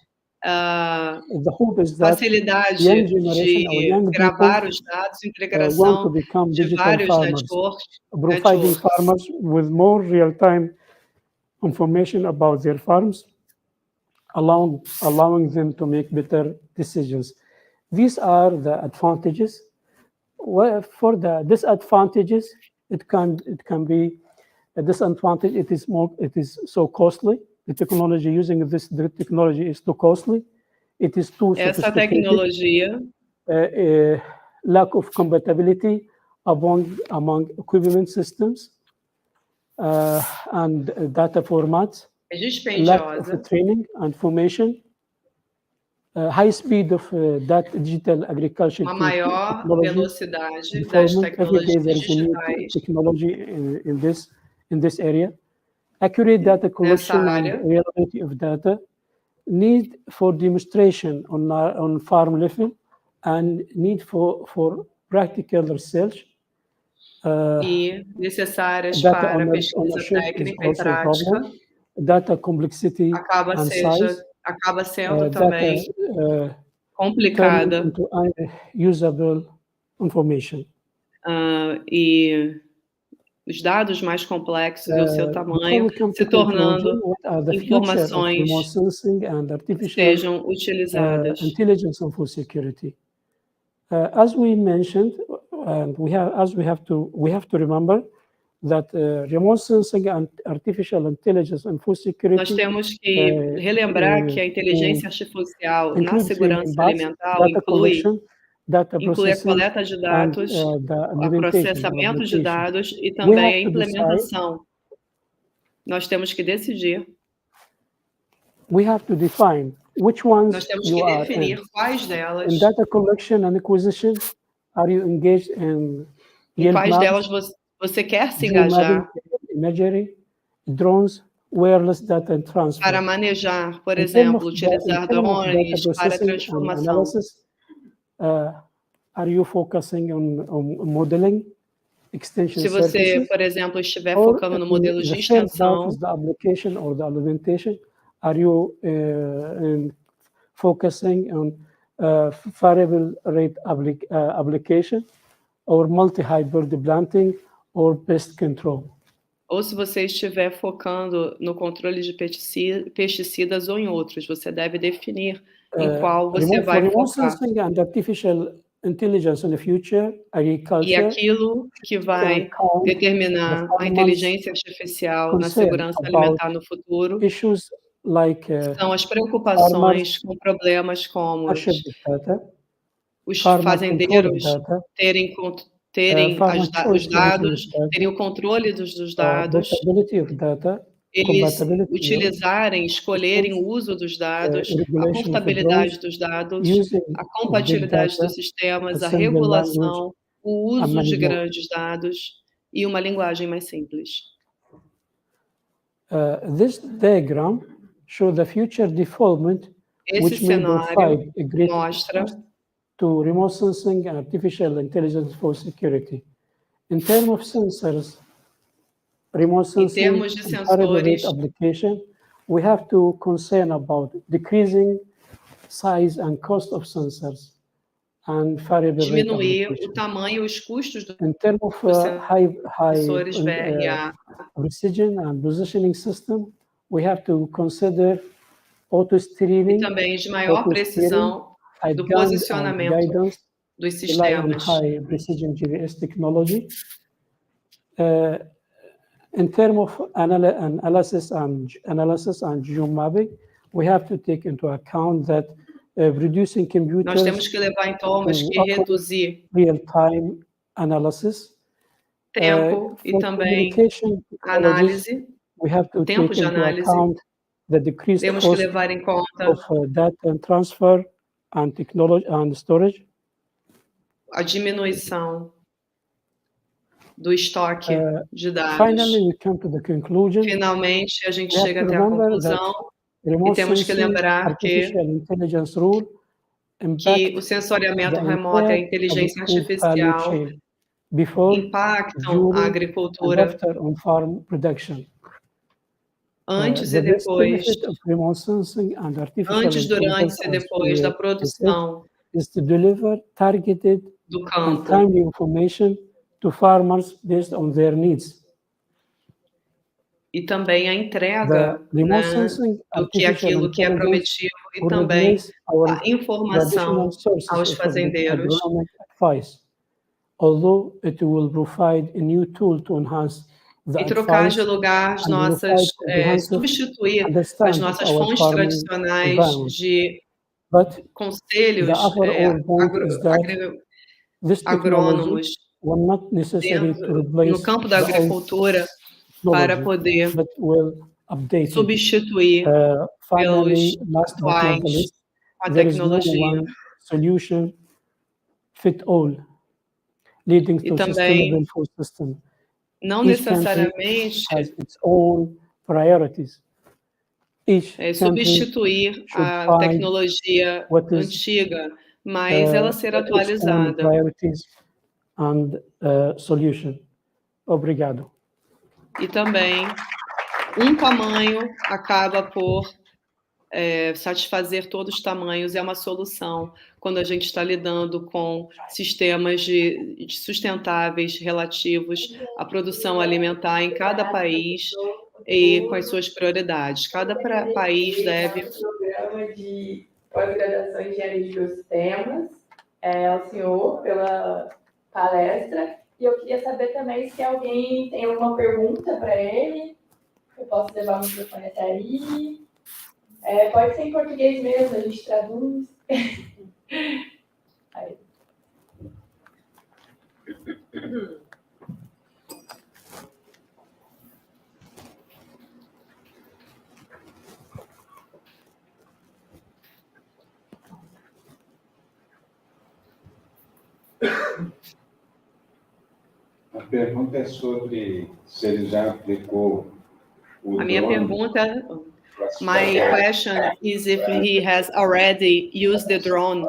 facilidade de gravar os dados, integração de vários networks, providing farmers with more real-time information about their farms, allowing them to make better decisions. These are the advantages. For the disadvantages, it can be a disadvantage. It is so costly. The technology using this technology is too costly. It is too sophisticated. Essa tecnologia, lack of compatibility among equivalent systems and data formats. É dispendiosa. Lack of training and formation. High speed of digital agriculture. Uma maior velocidade das tecnologias digitais. Technology in this area. Accurate data collection and reliability of data, need for demonstration on farm level, and need for practical research. E necessárias para pesquisa técnica e prática. Data complexity acaba and seja size, acaba sendo data também turning complicada. into unusable information. E os dados mais complexos e o seu tamanho se tornando informações que sejam utilizadas. Intelligence and food security. As we mentioned, and we have to remember that remote sensing and artificial intelligence and food security. Nós temos que relembrar que a inteligência artificial na segurança alimentar inclui a coleta de dados, o processamento de dados e também a implementação. Nós temos que decidir. Nós temos que definir quais delas. In data collection and acquisition, are you engaged in em quais delas você quer se engajar? Imagery, drones, wireless data and transfer. Para manejar, por exemplo, utilizar drones para transformação. Are you focusing on modeling, extension Se você, por exemplo, estiver focando no modelo de extensão, the application or the implementation, are you focusing on variable rate application or multi-hybrid planting or pest control? Ou se você estiver focando no controle de pesticidas ou em outros, você deve definir em qual você vai focar. Intelligence in the future, agriculture, e aquilo que vai determinar a inteligência artificial na segurança alimentar no futuro são as preocupações com problemas como os fazendeiros terem os dados, terem o controle dos dados, eles escolherem o uso dos dados, a portabilidade dos dados, a compatibilidade dos sistemas, a regulação, o uso de grandes dados e uma linguagem mais simples. This diagram shows the future development which may provide a great access to remote sensing and artificial intelligence for security. In terms of sensors, remote sensing and variable application, we have to concern about decreasing size and cost of sensors and variable rate diminuir o tamanho e os custos dos in terms of high precision and positioning system, we have to consider auto steering e também de maior precisão do posicionamento dos sistemas. High precision GPS technology. In terms of analysis and geomapping, we have to take into account that reducing computers. Nós temos que levar em contas que reduzir real-time analysis, tempo e também análise, tempo de análise. Temos que levar em conta data and transfer and technology and storage. A diminuição do estoque de dados. Finally, we come to the conclusion. Finalmente, a gente chega até a conclusão e temos que lembrar que o sensoriamento remoto e a inteligência artificial impactam a agricultura antes e depois, antes, durante e depois da produção do campo. To farmers based on their needs. E também a entrega do que aquilo que é prometido e também a informação aos fazendeiros. Although it will provide a new tool to enhance e trocar de lugar as nossas, substituir as nossas fontes tradicionais de conselhos agrônomos no campo da agricultura para poder substituir pelos atuais com a tecnologia. E também não necessariamente substituir a tecnologia antiga, mas ela ser atualizada. And solution. Obrigado. E também um tamanho acaba por satisfazer todos os tamanhos é uma solução quando a gente está lidando com sistemas sustentáveis relativos à produção alimentar em cada país e com as suas prioridades. Cada país deve... Programa de pós-graduação em Engenharia de Biosistemas, ao senhor pela palestra, e eu queria saber também se alguém tem alguma pergunta para ele. Eu posso levar o microfone até aí. Pode ser em português mesmo, a gente traduz. Aí. A pergunta é sobre se ele já aplicou o A minha drone. pergunta, my question is if he has already used the drone.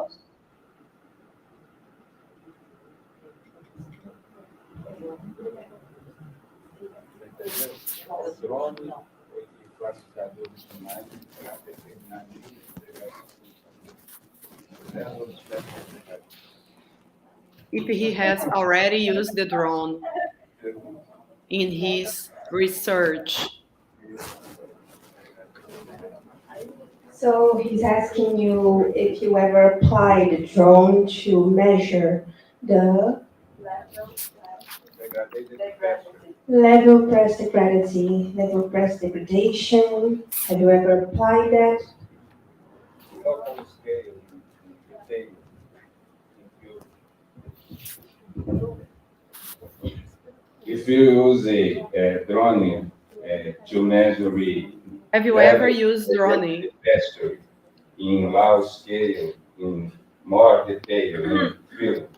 O drone foi classificador de imagem para determinar If he has already used the drone in his research. So he's asking you if you ever applied the drone to measure the level press degradation, level press degradation. Have you ever applied that? local scale detail. If you use a drone to measure... Have you ever used drone? In large scale, in more detail, in field.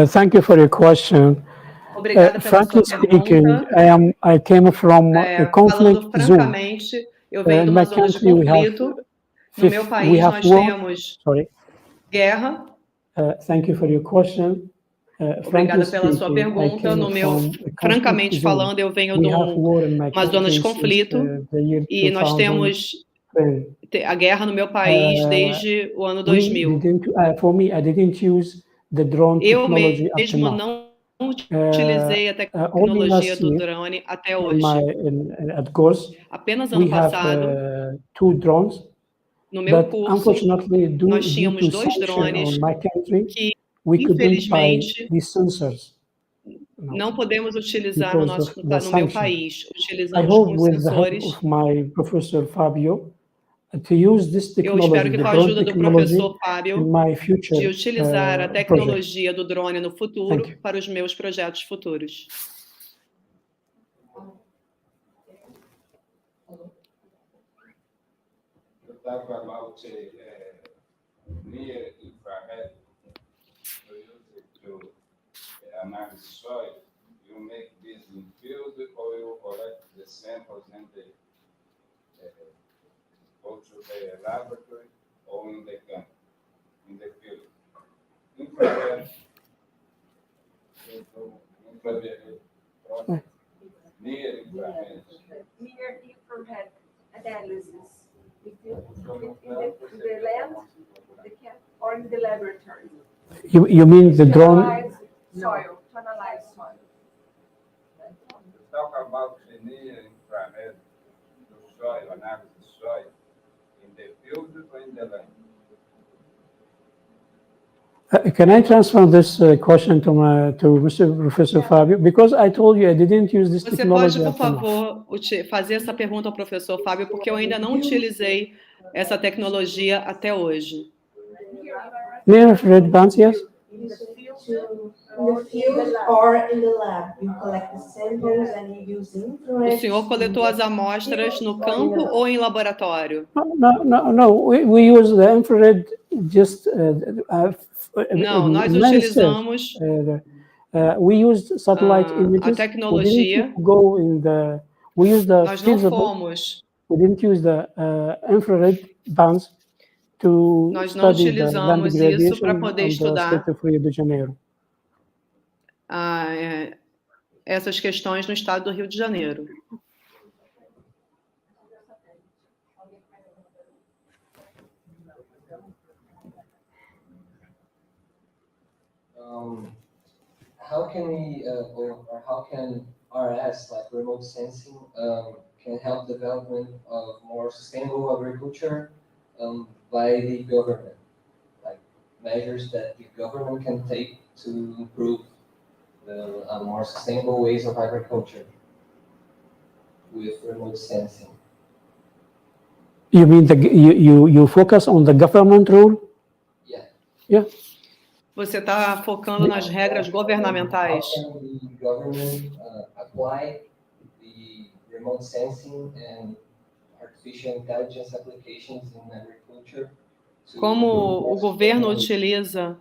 Thank you for your question. Obrigada pela Frankly sua speaking, pergunta. I came from a conflict Falando zone. francamente, eu venho de In uma my zona de country, we have conflito. No meu país, we have nós war. temos Sorry. guerra. Thank you for your question. Obrigada pela sua pergunta. Francamente falando, eu venho de uma zona de conflito e nós temos a guerra no meu país desde o ano 2000. For me, I didn't use the drone technology up to mesmo now. não utilizei a tecnologia do drone até hoje. At GORS, apenas ano passado, two drones, no meu curso, nós due tínhamos to 2 drones my country, que, we infelizmente, these sensors. não podemos utilizar no meu país. I Utilizamos hope como with the help sensores. of my professor Fabio to use this technology, Eu espero que com a ajuda do professor Fábio, de utilizar a tecnologia do drone no futuro para os meus projetos futuros. Talk about near infrared. You use it to analyze soil. You make this in field, or you collect the samples and they go to the laboratory or in the camp, in the field. Infrared. Near infrared. Near infrared analysis. In the lab, the camp, or in the laboratory. You mean the drone? Soil, to analyze soil. Talk about the near infrared soil, analysis soil, in the field or in the lab. Can I transfer this question to Mr. Professor Fabio? Because I told you I didn't use this technology. Você pode, por favor, fazer essa pergunta ao professor Fábio, porque eu ainda não utilizei essa tecnologia até hoje. Near infrared bands, yes. In the field or in the lab, you collect the samples and you use infrared. O senhor coletou as amostras no campo ou em laboratório? No. We use the infrared just. Não, nós utilizamos we used satellite images. A tecnologia. We used the nós não fomos. We didn't use the infrared bands to nós não study the land utilizamos degradation isso para poder estudar state of Rio de Janeiro. Essas questões no estado do Rio de Janeiro. how can we, or how can RS, like remote sensing, can help development of more sustainable agriculture by the government, like measures that the government can take to improve the more sustainable ways of agriculture with remote sensing. You mean you focus on the government role? Yeah. Yeah. Você está focando nas regras governamentais. How can the government apply the remote sensing and artificial intelligence applications in agriculture? Como o governo utiliza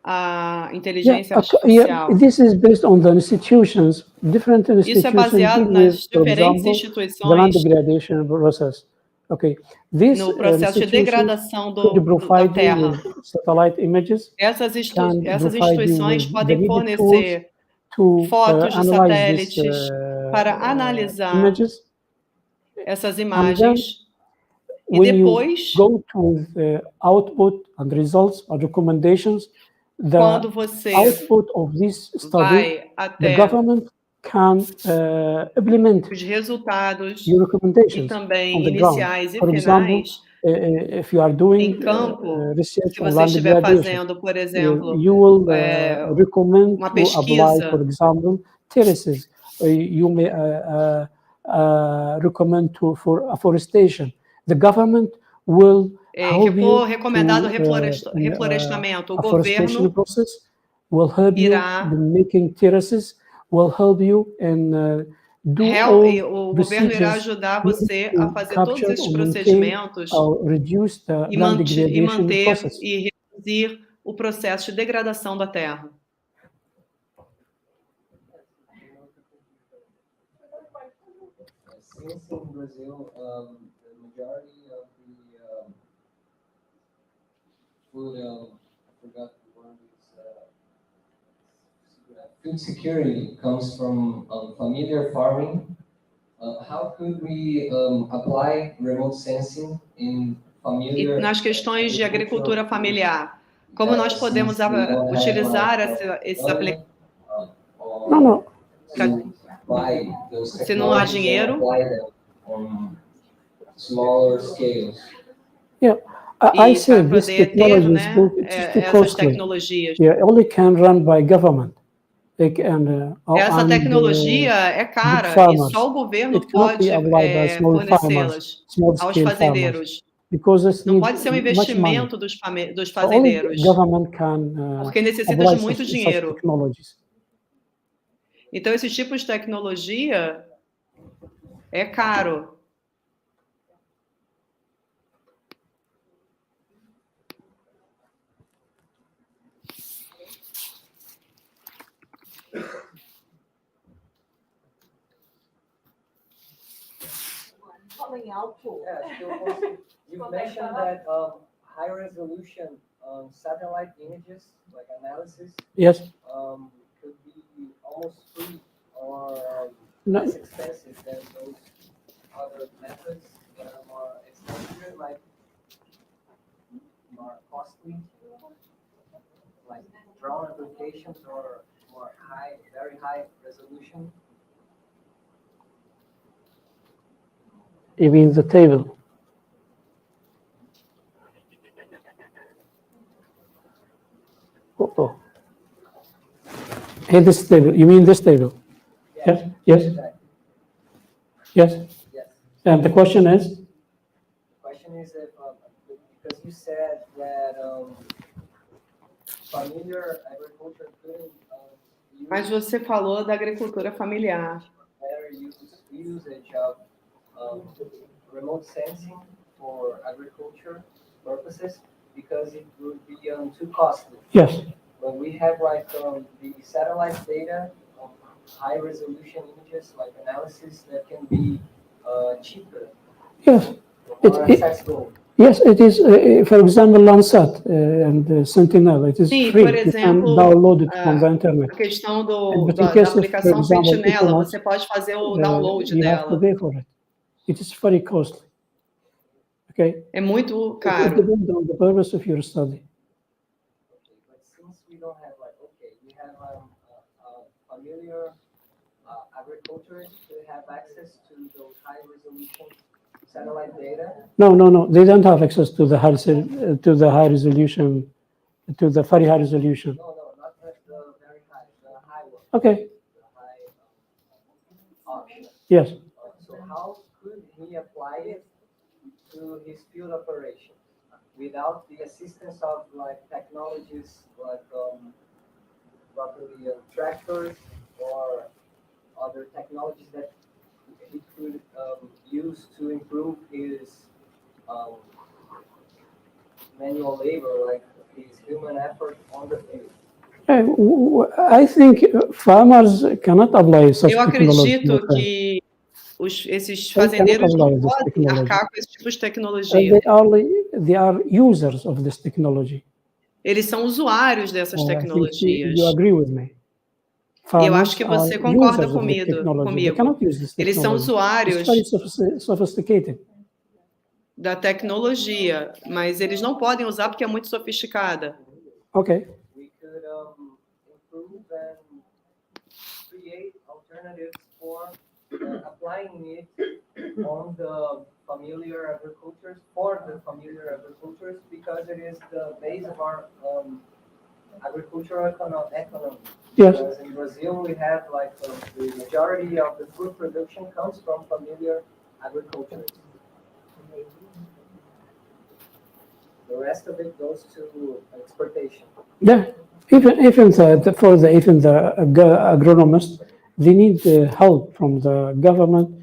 a inteligência artificial? This is based on the institutions, different institutions. Isso é baseado nas diferentes instituições no processo de degradação da terra. Essas instituições podem fornecer fotos de satélites para analisar essas imagens e depois, quando você vai até os resultados e também iniciais e finais, em campo, se você estiver fazendo, por exemplo, uma pesquisa, you may recommend for afforestation. The government will que for recomendado reflorestamento, o governo will help you in making terraces, will help you in o governo irá ajudar você a fazer todos esses procedimentos e manter e reduzir o processo de degradação da terra. Since in Brazil, the majority of the food, I forgot the word, food security comes from familiar farming. How could we apply remote sensing in familiar? E nas questões de agricultura familiar, como nós podemos utilizar esses aplicativos? Não. Se não há dinheiro, I say this technology is too costly. Yeah, only can run by government. Essa tecnologia é cara e só o governo pode fornecê-las aos fazendeiros. Não pode ser um investimento dos fazendeiros, porque necessita de muito dinheiro. Então, esse tipo de tecnologia é caro. Falling alto. You mentioned that high resolution satellite images, like analysis, yes, could be almost free or less expensive than those other methods that are more expensive, like more costly, like drone applications or more high, very high resolution. You mean the table? Hey, this table. You mean this table? Yes. Yes. Yes. Yes. And the question is? The question is if, because you said that familiar agriculture couldn't Mas você falou da agricultura familiar. Better usage of remote sensing for agriculture purposes because it would be too costly. Yes. But we have like the satellite data, high resolution images, like analysis that can be cheaper. Yes. Accessible. Yes, it is. For example, Landsat and Sentinel, it is free. Por exemplo, you can download it from the internet. A questão da aplicação Sentinela, você pode fazer o download you dela. Have to pay for it. It is very costly. Okay. É muito caro. It depends on the purpose of your study. But since we don't have like, okay, familiar agriculturists to have access to those high resolution satellite data? No. They don't have access to the high resolution, to the very high resolution. No, not the very high, the high one. Okay. The high option. Yes. So how could he apply it to his field operations without the assistance of like technologies like probably tractors or other technologies that he could use to improve his manual labor, like his human effort on the field? I think farmers cannot apply such Eu technology. acredito que esses fazendeiros não podem arcar com esse tipo de tecnologia. They are users of this technology. Eles são usuários dessas tecnologias. You agree with me? E eu acho que você concorda comigo. Eles são usuários da tecnologia, mas eles não podem usar porque é muito sofisticada. Okay. We could improve and create alternatives for applying it on the familiar agricultures, for the familiar agricultures, because it is the base of our agricultural economy. Yes. Because in Brazil, we have like the majority of the food production comes from familiar agriculture. The rest of it goes to exportation. Yeah, even the agronomists, they need help from the government.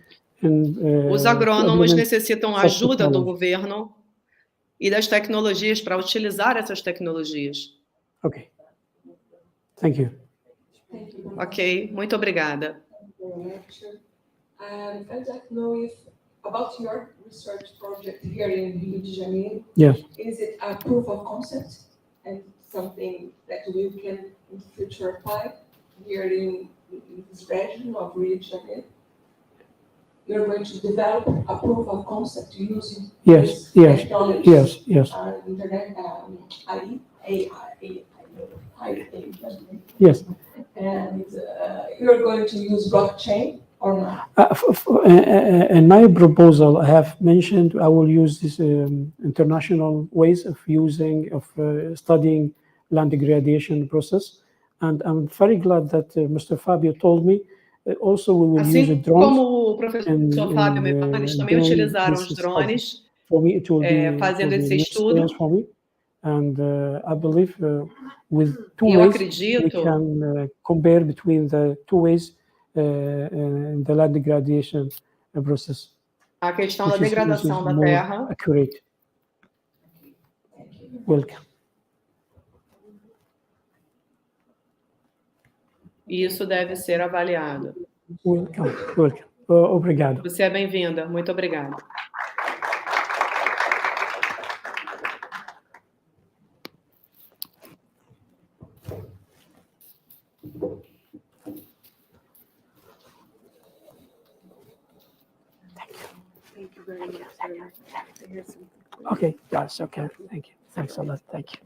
Os agrônomos necessitam ajuda do governo e das tecnologias para utilizar essas tecnologias. Okay. Thank you. Ok, muito obrigada. I'd like to know if about your research project here in Rio de Janeiro. Yes. Is it a proof of concept and something that we can in the future apply here in this region of Rio de Janeiro? You're going to develop a proof of concept using Yes. technologies, Yes. internet, AI. Yes. And you're going to use blockchain or not? In my proposal, I have mentioned I will use this international ways of studying land degradation process, and I'm very glad that Mr. Fabio told me. Also, we will use Assim drones. como o professor Fábio me falou, eles também utilizaram os drones fazendo esse estudo. For me. And I believe with two Eu ways acredito, we can compare between the two ways in the land degradation process. A questão da degradação da terra. Accurate. Welcome. E isso deve ser avaliado. Welcome. Obrigado. Você é bem-vinda. Muito obrigada. Thank you very much. Okay, guys. Okay. Thank you. Thanks a lot. Thank you.